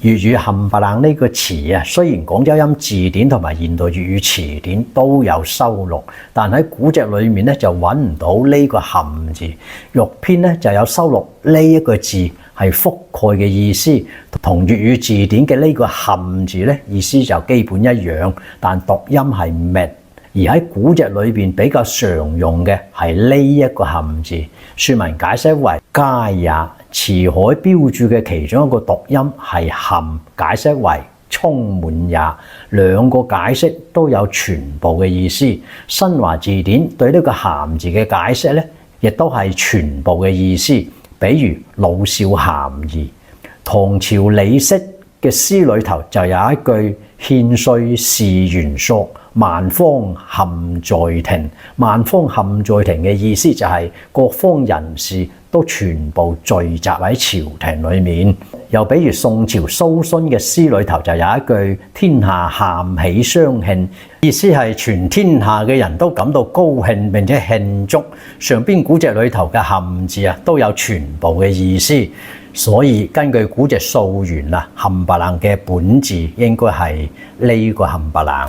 粵語冚唪唥呢個詞啊，雖然廣州音字典同埋現代粵語詞典都有收錄，但喺古籍裏面咧就揾唔到呢個冚字。玉篇咧就有收錄呢一個字係覆蓋嘅意思，同粵語字典嘅呢個冚字咧意思就基本一樣，但讀音係滅。而喺古籍裏邊比較常用嘅係呢一個冚字，說文解釋為佳也。辭海標注嘅其中一個讀音係冚，解釋為充滿也。兩個解釋都有全部嘅意思。新華字典對呢個鹹字嘅解釋咧，亦都係全部嘅意思。比如老少咸宜。唐朝李適嘅詩裏頭就有一句獻歲事元朔，萬方冚在庭。萬方冚在庭嘅意思就係各方人士都全部聚集喺朝廷裏面。又比如宋朝蘇洵嘅詩裏頭就有一句天下咸喜相慶，意思係全天下嘅人都感到高興並且慶祝。上邊古籍裏頭嘅冚字啊都有全部嘅意思，所以根據古籍溯源啊，冚唪唥嘅本字應該係呢個冚唪唥。